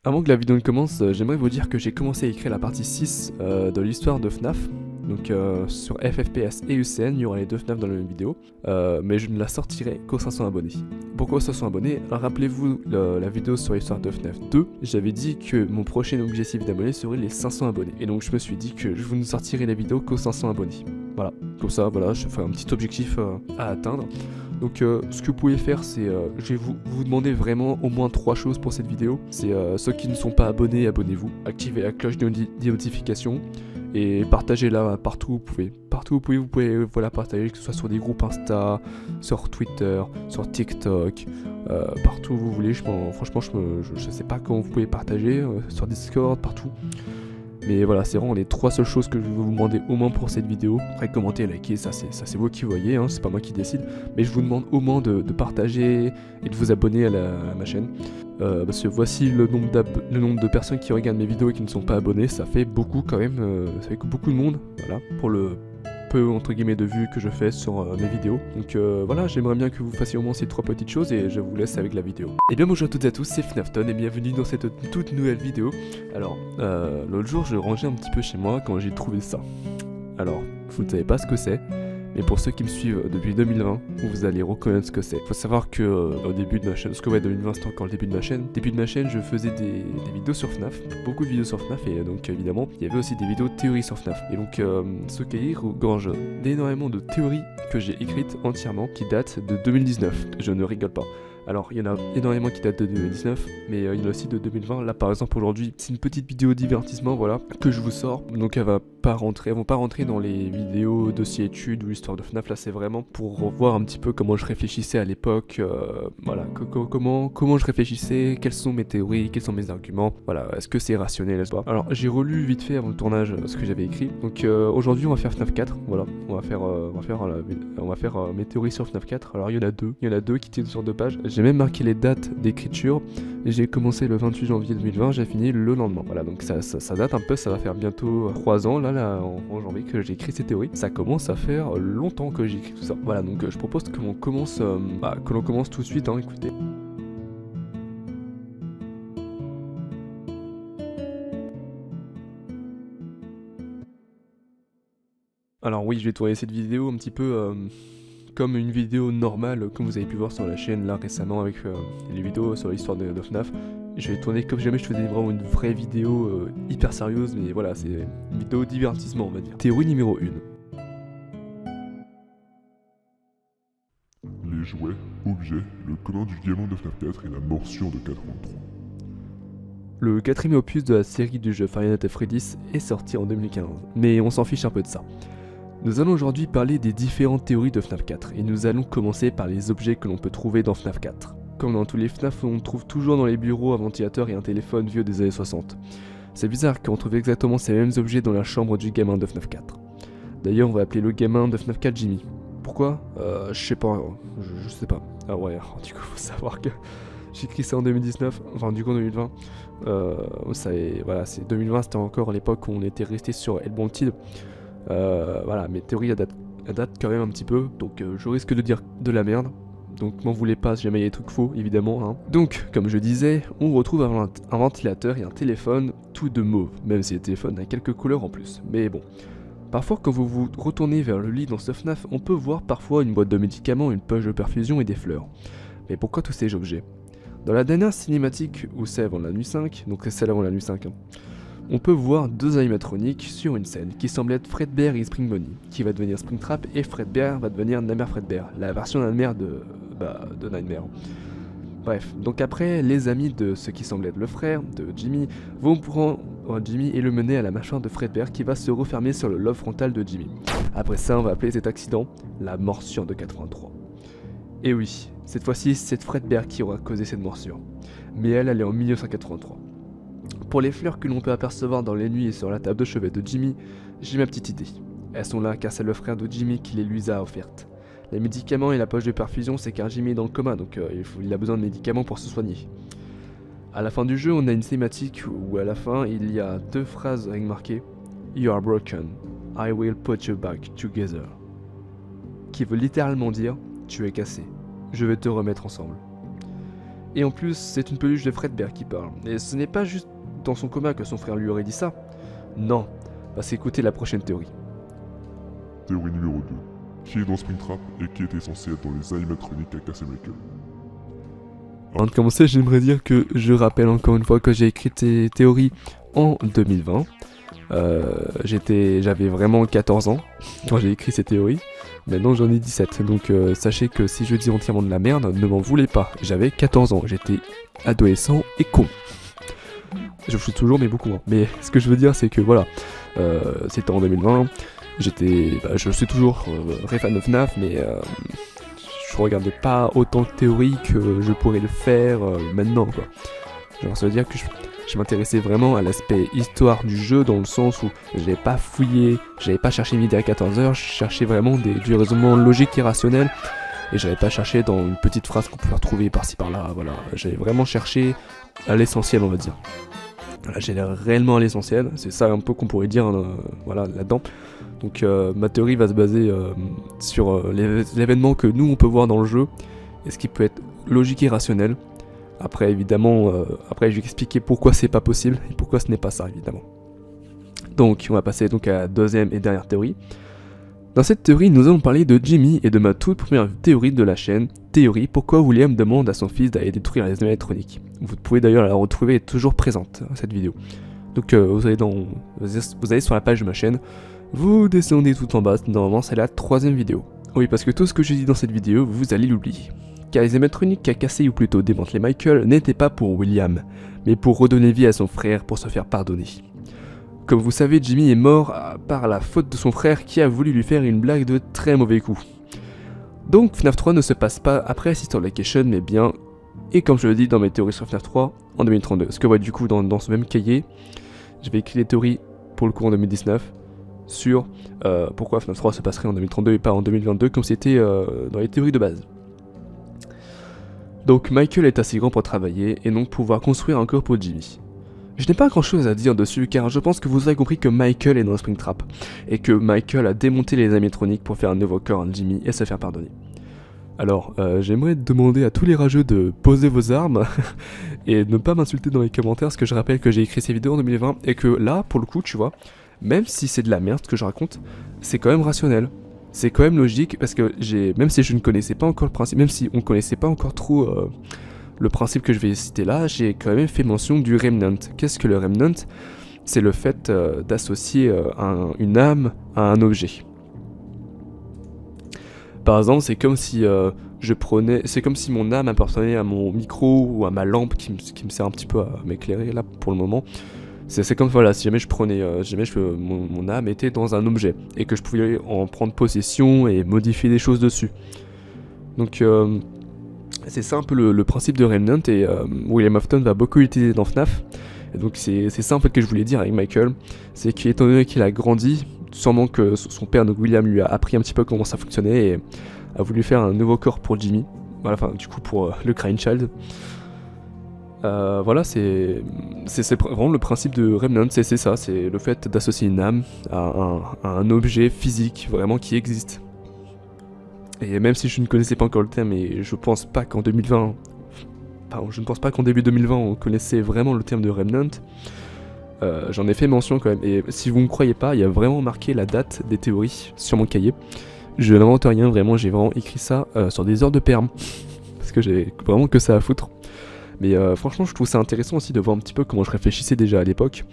Avant que la vidéo ne commence, j'aimerais vous dire que j'ai commencé à écrire la partie 6 de l'histoire de FNAF. Donc sur FFPS et UCN, il y aura les deux FNAF dans la même vidéo, mais je ne la sortirai qu'aux 500 abonnés. Pourquoi aux 500 abonnés? Alors rappelez-vous la vidéo sur l'histoire de FNAF 2, j'avais dit que mon prochain objectif d'abonnés serait les 500 abonnés. Et donc je me suis dit que je vous ne sortirai la vidéo qu'aux 500 abonnés. Voilà, comme ça, voilà, je fais un petit objectif à atteindre. Donc ce que vous pouvez faire, c'est je vais vous demander vraiment au moins 3 choses pour cette vidéo. C'est ceux qui ne sont pas abonnés, abonnez-vous, activez la cloche de notification et partagez-la partout où vous pouvez. Partout où vous pouvez voilà, partager, que ce soit sur des groupes Insta, sur Twitter, sur TikTok, partout où vous voulez. Franchement, je sais pas comment vous pouvez partager, sur Discord, partout. Mais voilà, c'est vraiment les 3 seules choses que je vais vous demander au moins pour cette vidéo. Après, commenter, liker, ça c'est vous qui voyez, hein, c'est pas moi qui décide. Mais je vous demande au moins de partager et de vous abonner à ma chaîne. Parce que voici le nombre de personnes qui regardent mes vidéos et qui ne sont pas abonnées. Ça fait beaucoup quand même, ça fait beaucoup de monde, voilà, pour le peu entre guillemets de vues que je fais sur mes vidéos. Donc voilà, j'aimerais bien que vous fassiez au moins ces 3 petites choses et je vous laisse avec la vidéo. Et bien bonjour à toutes et à tous, c'est FNAFTON et bienvenue dans cette toute nouvelle vidéo. Alors, l'autre jour je rangeais un petit peu chez moi quand j'ai trouvé ça. Alors, vous ne savez pas ce que c'est, mais pour ceux qui me suivent depuis 2020, vous allez reconnaître ce que c'est. Faut savoir que au début de ma chaîne, parce que ouais 2020 c'était encore le début de ma chaîne. Début de ma chaîne, je faisais des vidéos sur FNAF, beaucoup de vidéos sur FNAF et donc évidemment il y avait aussi des vidéos de théorie sur FNAF. Et donc ce cahier regorge d'énormément de théories que j'ai écrites entièrement qui datent de 2019. Je ne rigole pas. Alors, il y en a énormément qui datent de 2019, mais il y en a aussi de 2020. Là, par exemple, aujourd'hui, c'est une petite vidéo divertissement, voilà, que je vous sors. Donc, elles vont pas rentrer dans les vidéos dossier études ou histoire de FNAF. Là, c'est vraiment pour revoir un petit peu comment je réfléchissais à l'époque, voilà, comment je réfléchissais, quelles sont mes théories, quels sont mes arguments, voilà, est-ce que c'est rationnel, n'est-ce pas? Alors, j'ai relu vite fait avant le tournage ce que j'avais écrit. Donc, aujourd'hui, on va faire FNAF 4, voilà, on va faire mes théories sur FNAF 4. Alors, il y en a deux qui tiennent sur 2 pages. J'ai même marqué les dates d'écriture. J'ai commencé le 28 janvier 2020, j'ai fini le lendemain. Voilà, donc ça date un peu, ça va faire bientôt 3 ans là en janvier que j'ai écrit ces théories. Ça commence à faire longtemps que j'ai écrit tout ça. Voilà, donc je propose que l'on commence tout de suite, hein, écoutez. Alors oui, je vais tourner cette vidéo un petit peu comme une vidéo normale, comme vous avez pu voir sur la chaîne là récemment avec les vidéos sur l'histoire de FNAF. Je vais tourner comme jamais je faisais vraiment une vraie vidéo hyper sérieuse, mais voilà, c'est une vidéo divertissement on va dire. Théorie numéro 1. Les jouets, objets, le commun du diamant de FNAF 4 et la morsure de 4.3. Le 4ème opus de la série du jeu Five Nights at Freddy's est sorti en 2015, mais on s'en fiche un peu de ça. Nous allons aujourd'hui parler des différentes théories de FNAF 4, et nous allons commencer par les objets que l'on peut trouver dans FNAF 4. Comme dans tous les FNAF, on trouve toujours dans les bureaux un ventilateur et un téléphone vieux des années 60. C'est bizarre car on trouve exactement ces mêmes objets dans la chambre du gamin de FNAF 4. D'ailleurs, on va appeler le gamin de FNAF 4 Jimmy. Pourquoi je sais pas, je sais pas. Ah ouais, du coup, faut savoir que j'ai écrit ça en 2019, enfin du coup en 2020. Voilà, c'est 2020, c'était encore l'époque où on était resté sur El Wanted. Voilà, mes théories datent quand même un petit peu, donc je risque de dire de la merde. Donc m'en voulez pas si jamais il y a des trucs faux, évidemment. Hein. Donc, comme je disais, on retrouve un ventilateur et un téléphone, tout de mauve, même si le téléphone a quelques couleurs en plus. Mais bon. Parfois, quand vous vous retournez vers le lit dans ce FNAF, on peut voir parfois une boîte de médicaments, une poche de perfusion et des fleurs. Mais pourquoi tous ces objets? Dans la dernière cinématique où c'est avant la nuit 5, donc c'est celle avant la nuit 5, hein, on peut voir 2 animatroniques sur une scène qui semble être Fredbear et Spring Bonnie, qui va devenir Springtrap et Fredbear va devenir Nightmare Fredbear, la version Nightmare de Nightmare. Bref, donc après, les amis de ce qui semble être le frère de Jimmy vont prendre Jimmy et le mener à la mâchoire de Fredbear qui va se refermer sur le lobe frontal de Jimmy. Après ça, on va appeler cet accident la morsure de 83. Et oui, cette fois-ci, c'est Fredbear qui aura causé cette morsure. Mais elle est en 1983. Pour les fleurs que l'on peut apercevoir dans les nuits et sur la table de chevet de Jimmy, j'ai ma petite idée. Elles sont là car c'est le frère de Jimmy qui les lui a offertes. Les médicaments et la poche de perfusion, c'est car Jimmy est dans le coma, donc il a besoin de médicaments pour se soigner. A la fin du jeu, on a une cinématique où à la fin, il y a 2 phrases avec marqué « You are broken, I will put you back together » qui veut littéralement dire « Tu es cassé, je vais te remettre ensemble ». Et en plus, c'est une peluche de Fredbear qui parle. Et ce n'est pas juste dans son coma que son frère lui aurait dit ça. Non, parce qu'écoutez la prochaine théorie. Théorie numéro 2. Qui est dans Springtrap et qui était censé être dans les animatroniques qu'a cassé Michael. Avant de commencer, j'aimerais dire que je rappelle encore une fois que j'ai écrit ces théories en 2020. J'avais vraiment 14 ans quand j'ai écrit ces théories. Maintenant j'en ai 17, donc sachez que si je dis entièrement de la merde, ne m'en voulez pas. J'avais 14 ans, j'étais adolescent et con. Je suis toujours, mais beaucoup moins. Mais ce que je veux dire, c'est que voilà, c'était en 2020. Je suis toujours très fan de FNAF, mais je regardais pas autant de théories que je pourrais le faire maintenant, quoi. Genre, ça veut dire que je m'intéressais vraiment à l'aspect histoire du jeu, dans le sens où j'avais pas fouillé, j'avais pas cherché midi à 14h, je cherchais vraiment du raisonnement logique et rationnel, et j'avais pas cherché dans une petite phrase qu'on pouvait retrouver par-ci par-là, voilà. J'avais vraiment cherché à l'essentiel, on va dire. Voilà, j'ai l'air réellement à l'essentiel, c'est ça un peu qu'on pourrait dire voilà, là-dedans. Donc ma théorie va se baser sur l'événement que nous on peut voir dans le jeu, et ce qui peut être logique et rationnel. Après évidemment, après je vais expliquer pourquoi c'est pas possible, et pourquoi ce n'est pas ça évidemment. Donc on va passer donc à la deuxième et dernière théorie. Dans cette théorie, nous allons parler de Jimmy et de ma toute première théorie de la chaîne, théorie pourquoi William demande à son fils d'aller détruire les électroniques. Vous pouvez d'ailleurs la retrouver, elle est toujours présente, cette vidéo. Donc vous allez sur la page de ma chaîne, vous descendez tout en bas, normalement c'est la troisième vidéo. Oui, parce que tout ce que j'ai dit dans cette vidéo, vous allez l'oublier. Car les électroniques qu'a cassé ou plutôt démantelé Michael n'étaient pas pour William, mais pour redonner vie à son frère pour se faire pardonner. Comme vous savez, Jimmy est mort par la faute de son frère qui a voulu lui faire une blague de très mauvais coup. Donc FNAF 3 ne se passe pas après Sister Location, mais bien, et comme je le dis dans mes théories sur FNAF 3, en 2032. Ce que ouais, du coup dans ce même cahier, j'avais écrit les théories pour le coup en 2019, sur pourquoi FNAF 3 se passerait en 2032 et pas en 2022 comme c'était dans les théories de base. Donc Michael est assez grand pour travailler et donc pouvoir construire un corps pour Jimmy. Je n'ai pas grand chose à dire dessus car je pense que vous avez compris que Michael est dans Springtrap et que Michael a démonté les animatroniques pour faire un nouveau corps à Jimmy et se faire pardonner. Alors j'aimerais demander à tous les rageux de poser vos armes et de ne pas m'insulter dans les commentaires parce que je rappelle que j'ai écrit ces vidéos en 2020 et que là pour le coup tu vois, même si c'est de la merde ce que je raconte, c'est quand même rationnel. C'est quand même logique parce que même si je ne connaissais pas encore le principe, même si on ne connaissait pas encore trop le principe que je vais citer là, j'ai quand même fait mention du Remnant. Qu'est-ce que le Remnant? C'est le fait d'associer une âme à un objet. Par exemple, c'est comme si c'est comme si mon âme appartenait à mon micro ou à ma lampe qui me sert un petit peu à m'éclairer là pour le moment. C'est comme voilà, si jamais mon âme était dans un objet et que je pouvais en prendre possession et modifier des choses dessus. Donc c'est ça un peu le principe de Remnant et William Afton va beaucoup l'utiliser dans FNAF. Et donc c'est ça en fait que je voulais dire avec Michael, c'est qu'étant donné qu'il a grandi, sûrement que son père donc William lui a appris un petit peu comment ça fonctionnait et a voulu faire un nouveau corps pour Jimmy. Voilà, enfin du coup pour le Crying Child. Voilà, c'est vraiment le principe de Remnant, c'est ça, c'est le fait d'associer une âme à un objet physique vraiment qui existe. Et même si je ne connaissais pas encore le terme, et je pense pas qu'en 2020, je ne pense pas qu'en début 2020 on connaissait vraiment le terme de Remnant, j'en ai fait mention quand même, et si vous ne me croyez pas, il y a vraiment marqué la date des théories sur mon cahier. Je n'invente rien, vraiment, j'ai vraiment écrit ça sur des heures de perm, parce que j'ai vraiment que ça à foutre. Mais franchement je trouve ça intéressant aussi de voir un petit peu comment je réfléchissais déjà à l'époque.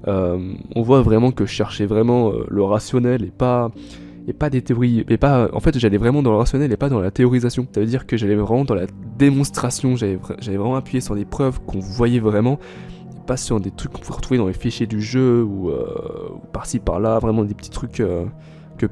On voit vraiment que je cherchais vraiment le rationnel et pas des théories, en fait j'allais vraiment dans le rationnel et pas dans la théorisation. Ça veut dire que j'allais vraiment dans la démonstration, j'avais vraiment appuyé sur des preuves qu'on voyait vraiment, et pas sur des trucs qu'on pouvait retrouver dans les fichiers du jeu ou par-ci par-là, vraiment des petits trucs que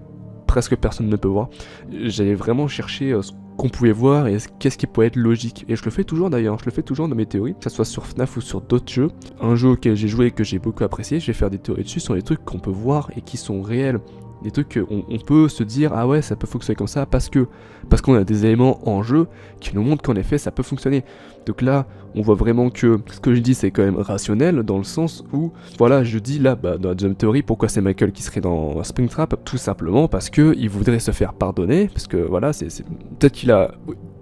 presque personne ne peut voir. J'allais vraiment chercher ce qu'on pouvait voir et qu'est-ce qui pourrait être logique. Et je le fais toujours d'ailleurs, je le fais toujours dans mes théories, que ce soit sur FNAF ou sur d'autres jeux. Un jeu auquel j'ai joué et que j'ai beaucoup apprécié, je vais faire des théories dessus sur des trucs qu'on peut voir et qui sont réels. Des trucs qu'on peut se dire, ah ouais, ça peut fonctionner comme ça parce qu'on a des éléments en jeu qui nous montrent qu'en effet ça peut fonctionner. Donc là, on voit vraiment que ce que je dis c'est quand même rationnel dans le sens où, voilà, je dis là, dans la Jump Theory, pourquoi c'est Michael qui serait dans Springtrap? Tout simplement parce que il voudrait se faire pardonner, parce que voilà, c'est peut-être qu'il a...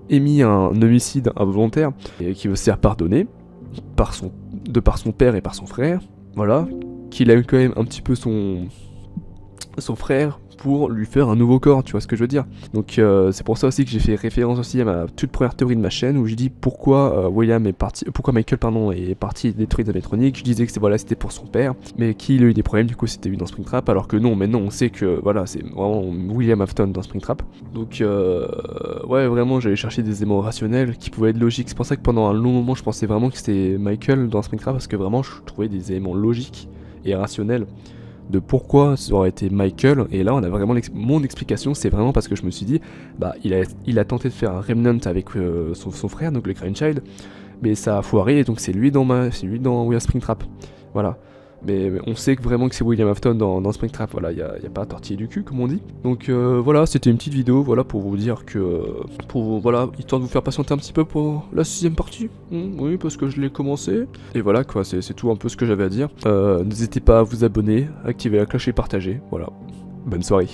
émis un homicide involontaire et qui veut se faire pardonner de par son père et par son frère, voilà, qu'il aime quand même un petit peu son frère pour lui faire un nouveau corps, tu vois ce que je veux dire. Donc c'est pour ça aussi que j'ai fait référence aussi à ma toute première théorie de ma chaîne où je dis pourquoi Michael est parti détruire les animatroniques. Je disais que c'était pour son père, mais qu'il a eu des problèmes, du coup c'était lui dans Springtrap, alors que non, maintenant on sait que voilà, c'est vraiment William Afton dans Springtrap. Donc ouais, vraiment j'allais chercher des éléments rationnels qui pouvaient être logiques. C'est pour ça que pendant un long moment je pensais vraiment que c'était Michael dans Springtrap, parce que vraiment je trouvais des éléments logiques et rationnels de pourquoi ça aurait été Michael. Et là on a vraiment mon explication, c'est vraiment parce que je me suis dit il a tenté de faire un remnant avec son frère, donc le Crying Child, mais ça a foiré, et donc c'est lui dans William Springtrap, voilà. Mais on sait que vraiment que c'est William Afton dans Springtrap, voilà, y a pas à tortiller du cul comme on dit. Donc voilà, c'était une petite vidéo, voilà, pour vous dire que, histoire de vous faire patienter un petit peu pour la 6ème partie, oui, parce que je l'ai commencé. Et voilà quoi, c'est tout un peu ce que j'avais à dire. N'hésitez pas à vous abonner, activer la cloche et partager, voilà. Bonne soirée.